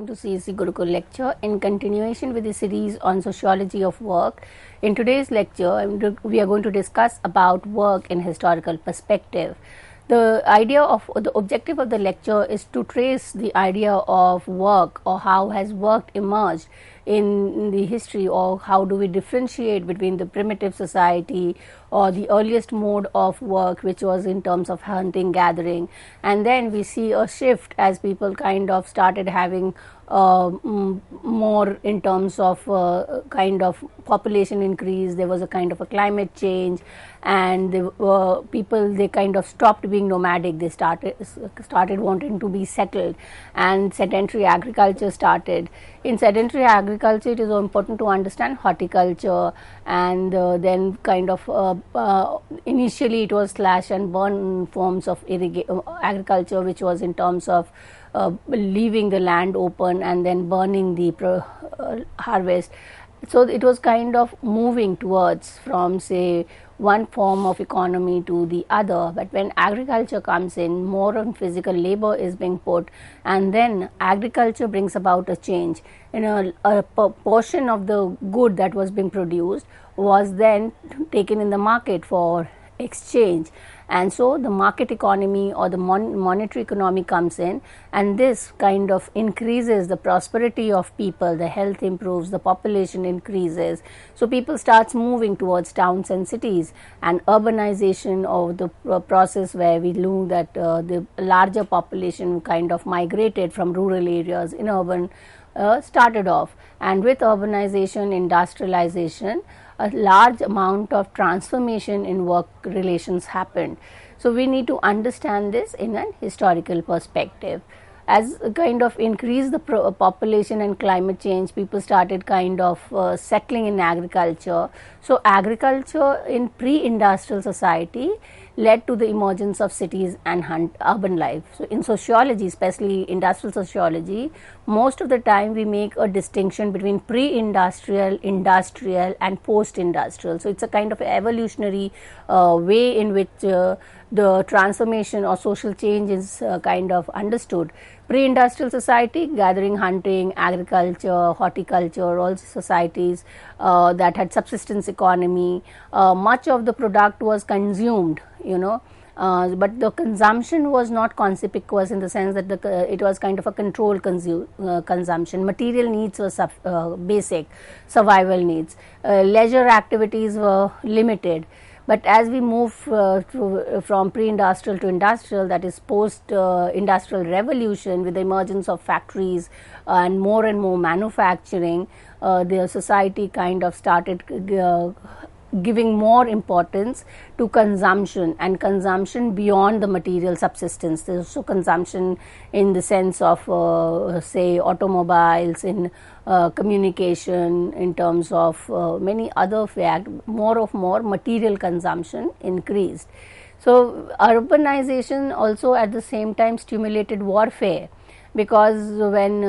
welcome to CEC Gurukul lecture in continuation with the series on sociology of work. In today's lecture, we are going to discuss about work in historical perspective. The objective of the lecture is to trace the idea of work or how has work emerged in the history, or how do we differentiate between the primitive society or the earliest mode of work, which was in terms of hunting gathering, and then we see a shift as people kind of started having more in terms of kind of population increase. There was a kind of a climate change, and they kind of stopped being nomadic. They started wanting to be settled, and sedentary agriculture started. In sedentary agriculture, it is important to understand horticulture, and then kind of initially it was slash and burn forms of agriculture, which was in terms of leaving the land open and then burning the harvest. So it was kind of moving towards from, say, one form of economy to the other. But when agriculture comes in, more on physical labor is being put, and then agriculture brings about a change. A portion of the good that was being produced was then taken in the market for exchange, and so the market economy or the monetary economy comes in, and this kind of increases the prosperity of people, the health improves, the population increases, so people starts moving towards towns and cities, and urbanization of the process where we knew that the larger population kind of migrated from rural areas in urban started off, and with urbanization, industrialization, a large amount of transformation in work relations happened. So we need to understand this in an historical perspective. As kind of increase the population and climate change, people started kind of settling in agriculture. So agriculture in pre-industrial society led to the emergence of cities and urban life. So in sociology, especially industrial sociology, most of the time we make a distinction between pre-industrial, industrial and post-industrial. So it's a kind of evolutionary way in which the transformation or social change is kind of understood. Pre-industrial society, gathering, hunting, agriculture, horticulture, all societies that had subsistence economy, much of the product was consumed, but the consumption was not conspicuous in the sense that it was kind of a controlled consumption. Material needs were basic survival needs. Leisure activities were limited. But as we move from pre-industrial to industrial, that is post-industrial revolution, with the emergence of factories and more manufacturing, the society kind of started giving more importance to consumption, and consumption beyond the material subsistence. There is also consumption in the sense of say automobiles, in communication, in terms of many other facts. More material consumption increased. So urbanization also at the same time stimulated warfare, because when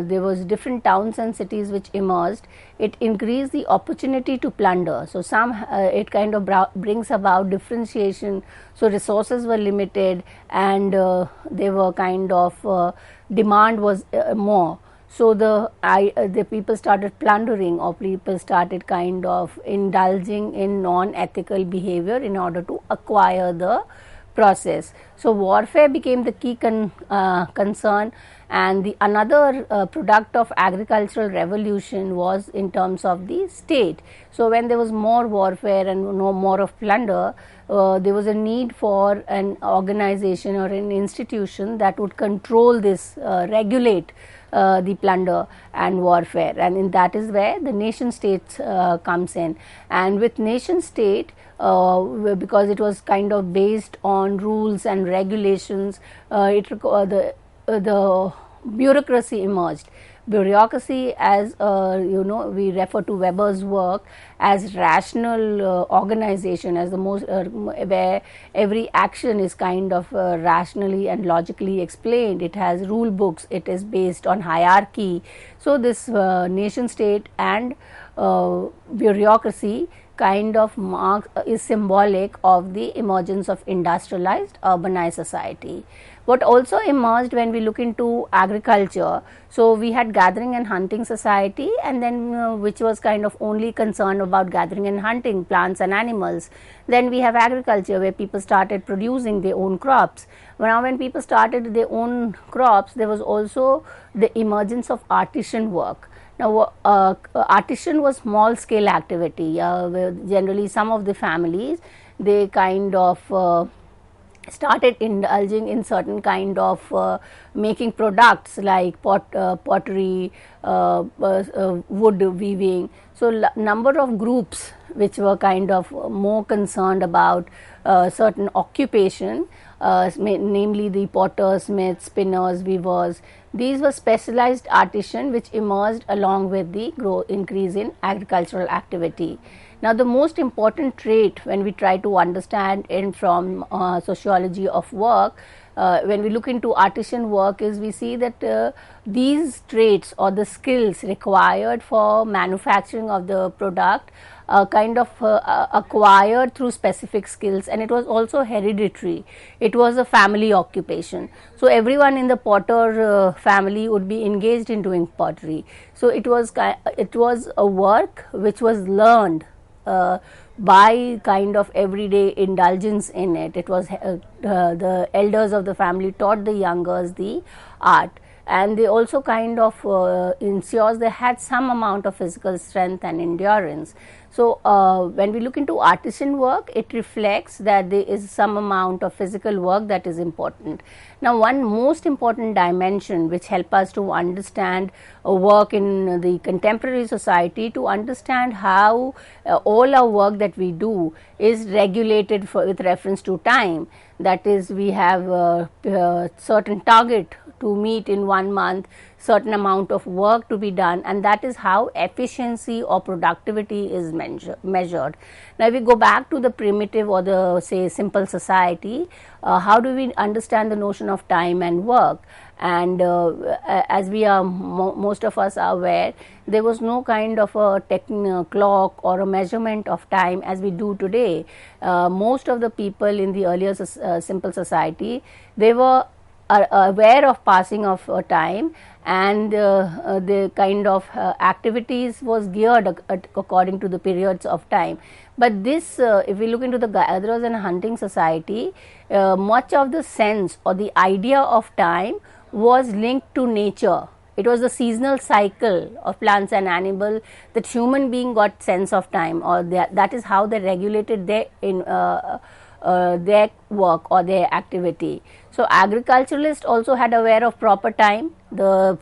there was different towns and cities which emerged, it increased the opportunity to plunder. So it kind of brings about differentiation. So resources were limited, and they were kind of demand was more. So the people started plundering, or people started kind of indulging in non-ethical behavior in order to acquire the process. So warfare became the key concern, and another product of agricultural revolution was in terms of the state. So when there was more warfare and no more of plunder, there was a need for an organization or an institution that would control this, regulate the plunder and warfare, and that is where the nation state comes in. And with nation state, because it was kind of based on rules and regulations, the bureaucracy emerged. Bureaucracy, as we refer to Weber's work as rational organization, as the most where every action is kind of rationally and logically explained. It has rule books, it is based on hierarchy. So this nation state and bureaucracy kind of is symbolic of the emergence of industrialized urbanized society. What also emerged when we look into agriculture, so we had gathering and hunting society, and then which was kind of only concerned about gathering and hunting plants and animals. Then we have agriculture, where people started producing their own crops. Now when people started their own crops, there was also the emergence of artisan work. Now, artisan was small scale activity. Where generally some of the families, they kind of started indulging in certain kind of making products like pottery, wood weaving. So, number of groups which were kind of more concerned about certain occupation, namely the potters, smiths, spinners, weavers. These were specialized artisans which emerged along with the increase in agricultural activity. Now, the most important trait when we try to understand in from sociology of work, when we look into artisan work, is we see that these traits or the skills required for manufacturing of the product kind of acquired through specific skills, and it was also hereditary. It was a family occupation. So, everyone in the potter family would be engaged in doing pottery. So, it was a work which was learned by kind of everyday indulgence in it. It was the elders of the family taught the youngers the art, and they also kind of ensures they had some amount of physical strength and endurance. So, when we look into artisan work, it reflects that there is some amount of physical work that is important. Now, one most important dimension which help us to understand work in the contemporary society, to understand how all our work that we do is regulated with reference to time. That is, we have certain target to meet in 1 month, certain amount of work to be done, and that is how efficiency or productivity is measured. Now, if we go back to the primitive or the say simple society, how do we understand the notion of time and work? And as we are most of us are aware, there was no kind of a clock or a measurement of time as we do today. Most of the people in the earlier simple society, they were aware of passing of time, and the kind of activities was geared according to the periods of time. But this, if we look into the gatherers and hunting society, much of the sense or the idea of time was linked to nature. It was the seasonal cycle of plants and animals that human being got sense of time, or that is how they regulated their work or their activity. So, agriculturalists also had aware of proper time. The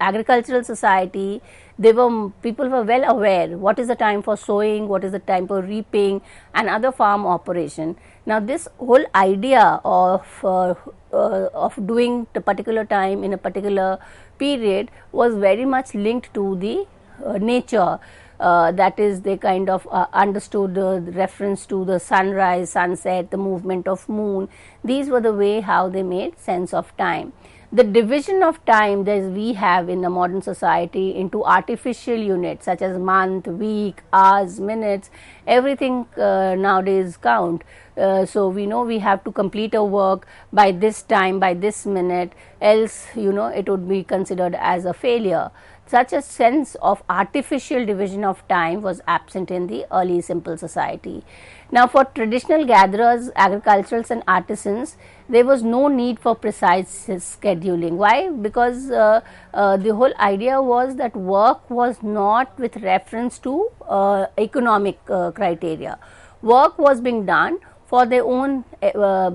agricultural society, people were well aware what is the time for sowing, what is the time for reaping and other farm operation. Now, this whole idea of doing the particular time in a particular period was very much linked to the nature. That is, they kind of understood the reference to the sunrise, sunset, the movement of moon. These were the way how they made sense of time. The division of time that we have in the modern society into artificial units such as month, week, hours, minutes, everything nowadays count. So, we know we have to complete a work by this time, by this minute, else it would be considered as a failure. Such a sense of artificial division of time was absent in the early simple society. Now, for traditional gatherers, agriculturals and artisans, there was no need for precise scheduling. Why? Because the whole idea was that work was not with reference to economic criteria. Work was being done for their own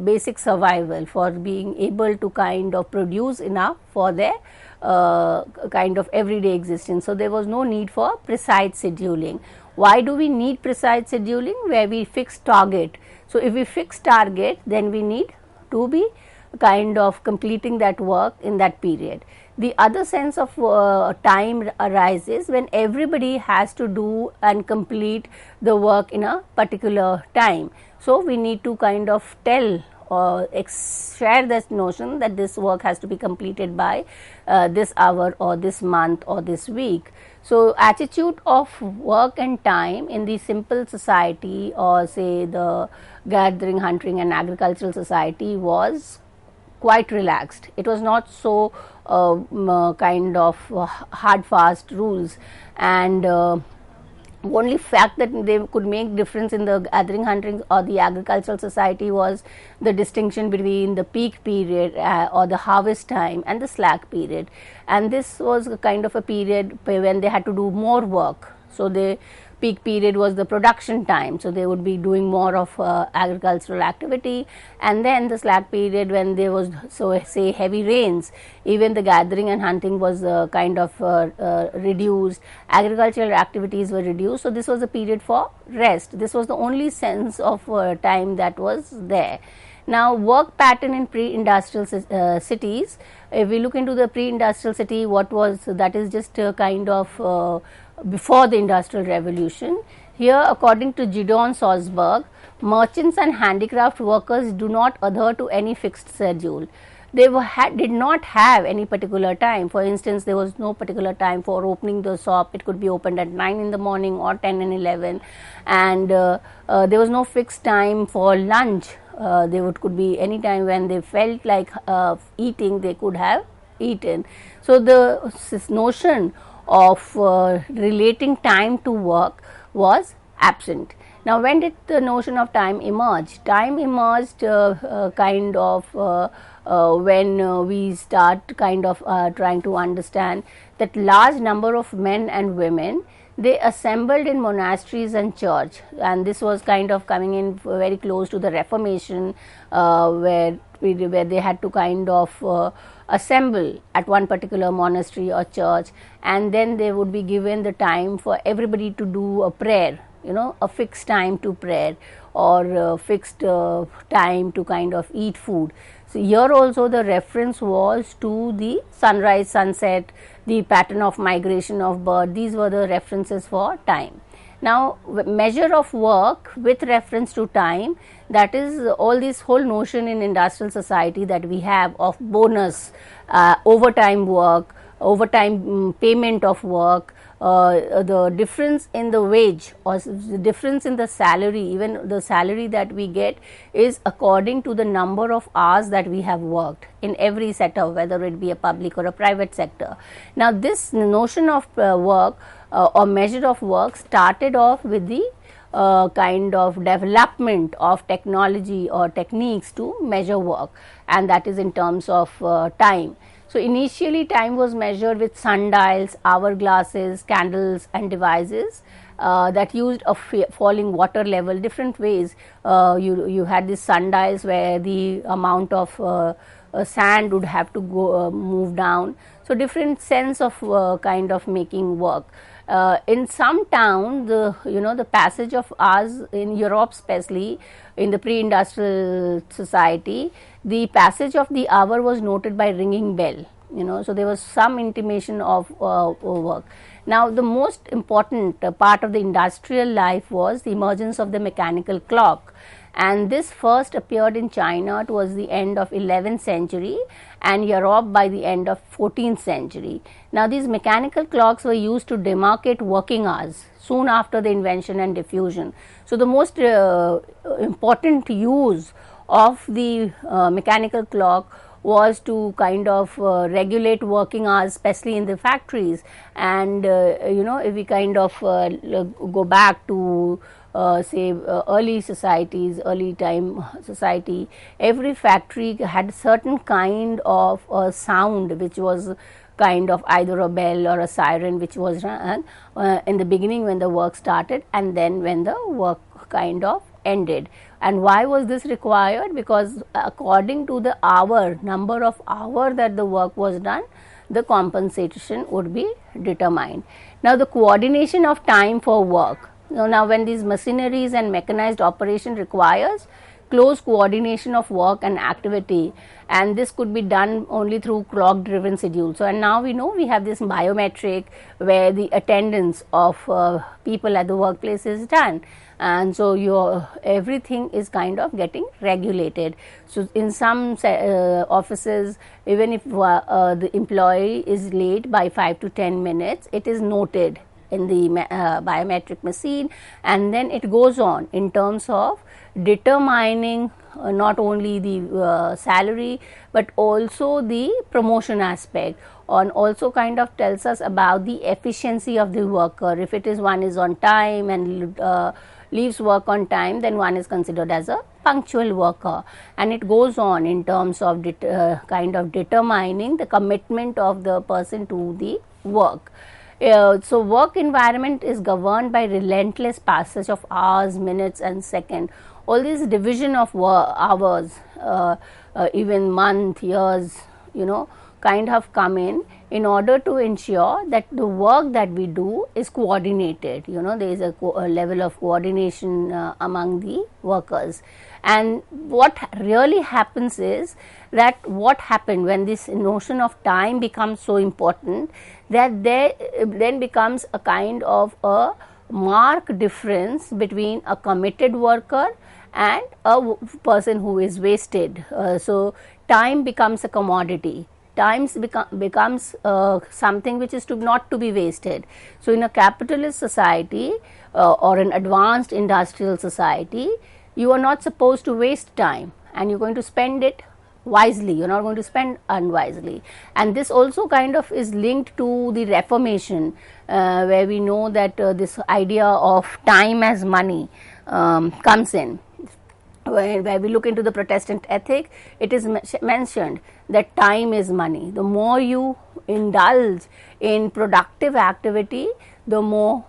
basic survival, for being able to kind of produce enough for their kind of everyday existence. So, there was no need for precise scheduling. Why do we need precise scheduling? Where we fix target. So, if we fix target, then we need to be kind of completing that work in that period. The other sense of time arises when everybody has to do and complete the work in a particular time. So, we need to kind of tell or share this notion that this work has to be completed by this hour or this month or this week. So, attitude of work and time in the simple society, or say the gathering, hunting and agricultural society, was quite relaxed. It was not so kind of hard fast rules, and only fact that they could make difference in the gathering, hunting or the agricultural society was the distinction between the peak period or the harvest time and the slack period, and this was a kind of a period when they had to do more work. So the peak period was the production time, so they would be doing more of agricultural activity, and then the slack period, when there was, so say, heavy rains, even the gathering and hunting was kind of reduced, agricultural activities were reduced. So this was a period for rest. This was the only sense of time that was there. Now, work pattern in pre-industrial cities, if we look into the pre-industrial city, what was that is just a kind of before the industrial revolution. Here, according to Gideon Salzberg, merchants and handicraft workers do not adhere to any fixed schedule. They did not have any particular time. For instance, there was no particular time for opening the shop. It could be opened at 9 in the morning or 10 and 11, and there was no fixed time for lunch. Could be any time when they felt like eating, they could have eaten. So this notion of relating time to work was absent. Now, when did the notion of time emerge? Time emerged kind of when we start kind of trying to understand that large number of men and women, they assembled in monasteries and church, and this was kind of coming in very close to the Reformation, where they had to kind of assemble at one particular monastery or church, and then they would be given the time for everybody to do a prayer, a fixed time to prayer, or a fixed time to kind of eat food. So here also the reference was to the sunrise, sunset, the pattern of migration of bird. These were the references for time. Now, measure of work with reference to time, that is all this whole notion in industrial society that we have of bonus, overtime work, overtime payment of work, the difference in the wage or the difference in the salary, even the salary that we get is according to the number of hours that we have worked in every sector, whether it be a public or a private sector. Now, this notion of work or measure of work started off with the kind of development of technology or techniques to measure work, and that is in terms of time. So, initially time was measured with sundials, hourglasses, candles and devices that used a falling water level, different ways. You had these sundials where the amount of sand would have to go move down. So, different sense of kind of making work. In some town, the passage of hours in Europe, especially in the pre-industrial society, the passage of the hour was noted by ringing bell. So there was some intimation of work. Now, the most important part of the industrial life was the emergence of the mechanical clock, and this first appeared in China towards the end of 11th century and Europe by the end of 14th century. Now, these mechanical clocks were used to demarcate working hours soon after the invention and diffusion. So, the most important use of the mechanical clock was to kind of regulate working hours, especially in the factories. And if we kind of go back to say early societies, early time society, every factory had certain kind of sound which was kind of either a bell or a siren which was run in the beginning when the work started, and then when the work kind of ended. And why was this required? Because according to the number of hour that the work was done, the compensation would be determined. Now, the coordination of time for work. Now, when these machineries and mechanized operation requires close coordination of work and activity, and this could be done only through clock driven schedule. So, and now we know we have this biometric where the attendance of people at the workplace is done, and so your everything is kind of getting regulated. So, in some offices, even if the employee is late by 5 to 10 minutes, it is noted in the biometric machine, and then it goes on in terms of determining not only the salary but also the promotion aspect, and also kind of tells us about the efficiency of the worker. If it is one is on time and leaves work on time, then one is considered as a punctual worker, and it goes on in terms of kind of determining the commitment of the person to the work. So, work environment is governed by relentless passage of hours, minutes and seconds. All this division of hours, even month, years, kind of come in order to ensure that the work that we do is coordinated. There is a level of coordination among the workers. And what really happens is that what happened when this notion of time becomes so important, that there then becomes a kind of a marked difference between a committed worker and a person who is wasted. So, time becomes a commodity. Time becomes something which is not to be wasted. So, in a capitalist society or an advanced industrial society, you are not supposed to waste time, and you are going to spend it wisely. You are not going to spend unwisely. And this also kind of is linked to the Reformation, where we know that this idea of time as money comes in. Where we look into the Protestant ethic, it is mentioned that time is money. The more you indulge in productive activity, the more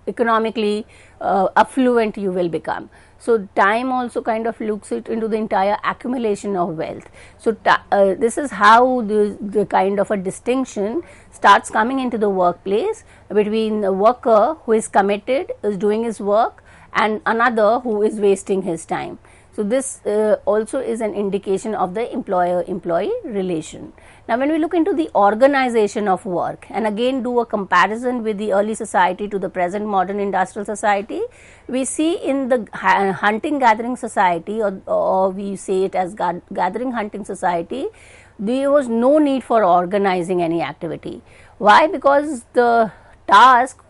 economically affluent you will become. So, time also kind of looks into the entire accumulation of wealth. So, this is how the kind of a distinction starts coming into the workplace between the worker who is committed, is doing his work, and another who is wasting his time. So, this also is an indication of the employer-employee relation. Now, when we look into the organization of work and again do a comparison with the early society to the present modern industrial society, we see in the hunting gathering society, or we say it as gathering hunting society, there was no need for organizing any activity. Why? Because the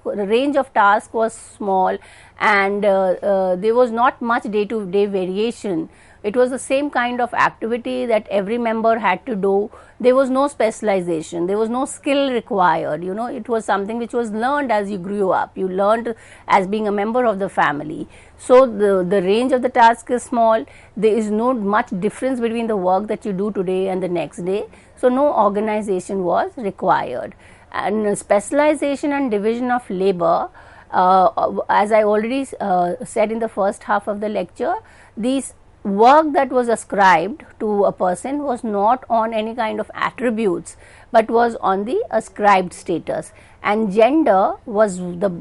range of task was small, and there was not much day-to-day variation. It was the same kind of activity that every member had to do. There was no specialization, there was no skill required. It was something which was learned as you grew up. You learned as being a member of the family. So, the range of the task is small. There is no much difference between the work that you do today and the next day. So, no organization was required. And specialization and division of labor, as I already said in the first half of the lecture, these work that was ascribed to a person was not on any kind of attributes, but was on the ascribed status, and gender was the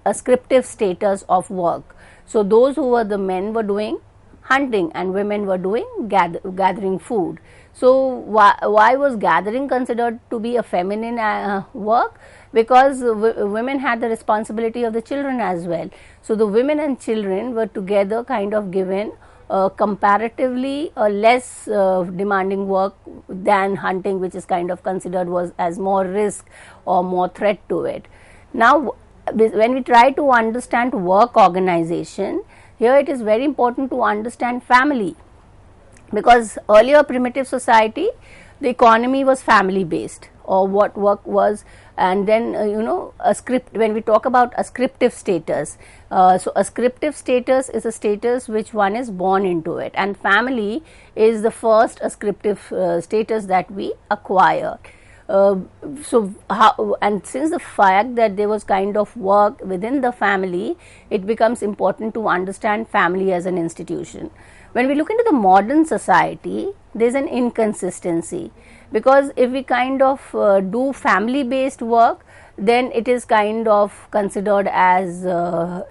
ascriptive status of work. So, those who were the men were doing hunting and women were doing gathering food. So, why was gathering considered to be a feminine work? Because women had the responsibility of the children as well. So, the women and children were together kind of given comparatively less demanding work than hunting, which is kind of considered was as more risk or more threat to it. Now, when we try to understand work organization, here it is very important to understand family, because earlier primitive society, the economy was family based, or what work was, and then when we talk about ascriptive status, so ascriptive status is a status which one is born into it, and family is the first ascriptive status that we acquire. And since the fact that there was kind of work within the family, it becomes important to understand family as an institution. When we look into the modern society, there is an inconsistency, because if we kind of do family based work, then it is kind of considered as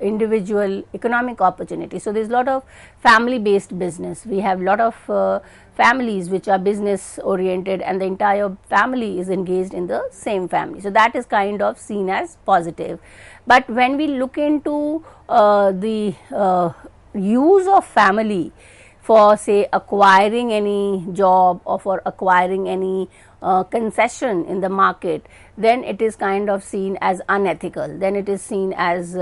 individual economic opportunity. So, there is a lot of family based business. We have lot of families which are business oriented, and the entire family is engaged in the same family. So, that is kind of seen as positive. But when we look into the use of family for, say, acquiring any job or for acquiring any concession in the market, then it is kind of seen as unethical. Then it is seen as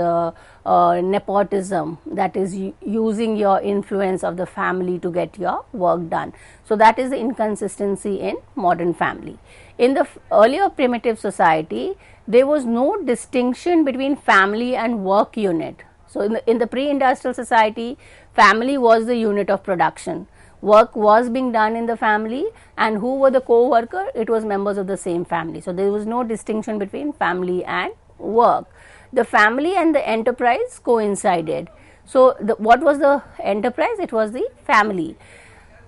nepotism, that is using your influence of the family to get your work done. So, that is the inconsistency in modern family. In the earlier primitive society, there was no distinction between family and work unit. So, in the pre-industrial society, family was the unit of production. Work was being done in the family, and who were the co-worker? It was members of the same family. So, there was no distinction between family and work. The family and the enterprise coincided. So, what was the enterprise? It was the family.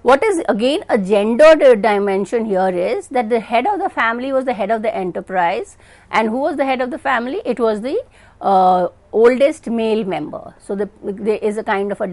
What is again a gendered dimension here is that the head of the family was the head of the enterprise, and who was the head of the family? It was the oldest male member. So, there is a kind of a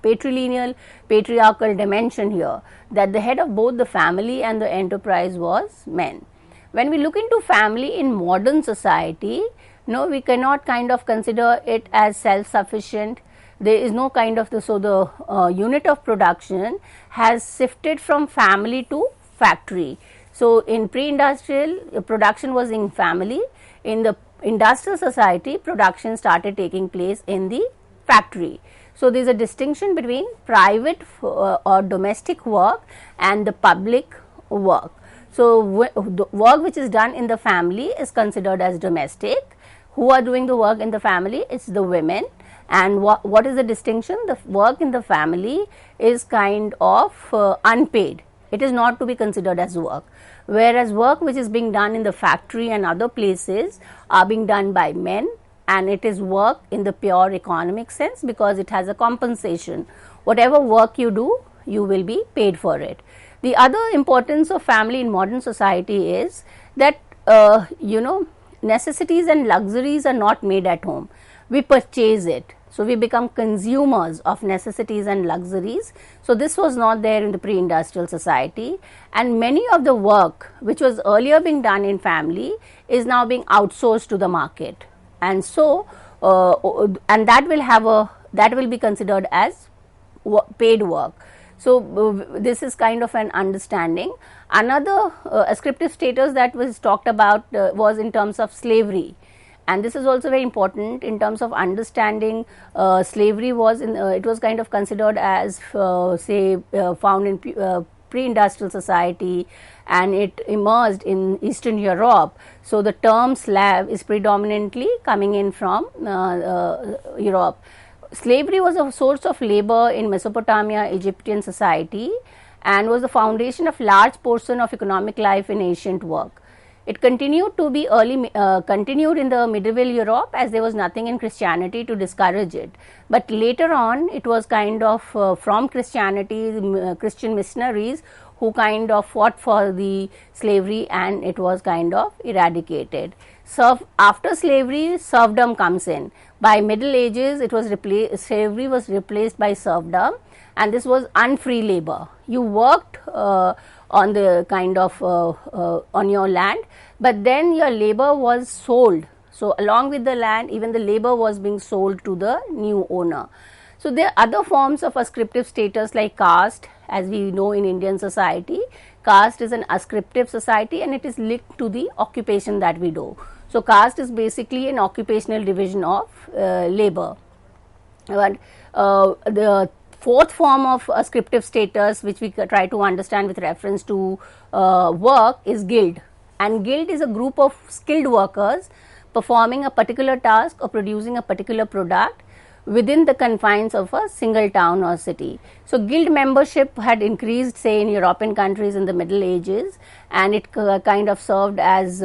patrilineal, patriarchal dimension here, that the head of both the family and the enterprise was men. When we look into family in modern society, no, we cannot kind of consider it as self-sufficient. There is no kind of the unit of production has shifted from family to factory. So, in pre-industrial, production was in family. In the industrial society, production started taking place in the factory. So, there is a distinction between private or domestic work and the public work. So, the work which is done in the family is considered as domestic. Who are doing the work in the family? It is the women. And what is the distinction? The work in the family is kind of unpaid. It is not to be considered as work. Whereas work which is being done in the factory and other places are being done by men, and it is work in the pure economic sense, because it has a compensation. Whatever work you do, you will be paid for it. The other importance of family in modern society is that necessities and luxuries are not made at home. We purchase it. So, we become consumers of necessities and luxuries. So, this was not there in the pre-industrial society, and many of the work which was earlier being done in family is now being outsourced to the market, and so and that will be considered as paid work. So, this is kind of an understanding. Another ascriptive status that was talked about was in terms of slavery. And this is also very important in terms of understanding. Slavery was it was kind of considered as found in pre-industrial society, and it emerged in Eastern Europe. So, the term slave is predominantly coming in from Europe. Slavery was a source of labor in Mesopotamia, Egyptian society, and was the foundation of large portion of economic life in ancient work. It continued to be continued in the medieval Europe, as there was nothing in Christianity to discourage it. But later on, it was kind of from Christianity, Christian missionaries who kind of fought for the slavery, and it was kind of eradicated. So, after slavery, serfdom comes in. By Middle Ages, it was slavery was replaced by serfdom, and this was unfree labor. You worked on the kind of on your land, but then your labor was sold. So, along with the land, even the labor was being sold to the new owner. So, there are other forms of ascriptive status like caste. As we know in Indian society, caste is an ascriptive society, and it is linked to the occupation that we do. So, caste is basically an occupational division of labor. But the fourth form of ascriptive status, which we try to understand with reference to work, is guild. And guild is a group of skilled workers performing a particular task or producing a particular product within the confines of a single town or city. So, guild membership had increased, say, in European countries in the Middle Ages, and it kind of served as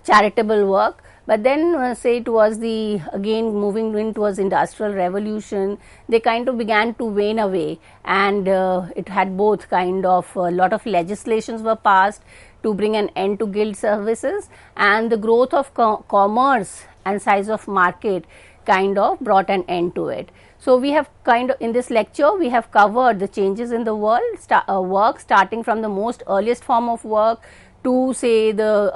charitable work. But then say towards the again moving in towards industrial revolution, they kind of began to wane away, and it had both kind of a lot of legislations were passed to bring an end to guild services, and the growth of commerce and size of market kind of brought an end to it. So, we have kind of in this lecture we have covered the changes in the world work, starting from the most earliest form of work to say the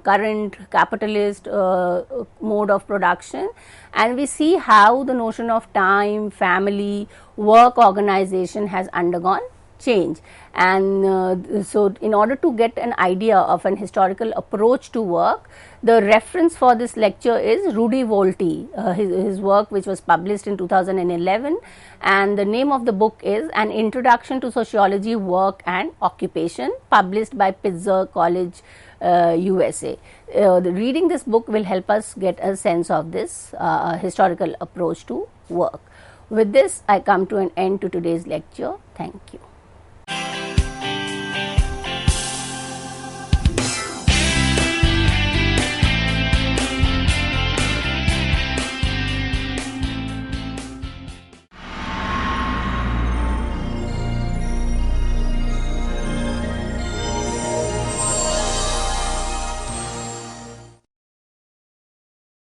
current capitalist mode of production, and we see how the notion of time, family, work organization has undergone change. And so, in order to get an idea of an historical approach to work, the reference for this lecture is Rudy Volti, his work which was published in 2011, and the name of the book is An Introduction to Sociology, Work and Occupation, published by Pitzer College, USA. Reading this book will help us get a sense of this historical approach to work. With this, I come to an end to today's lecture. Thank you.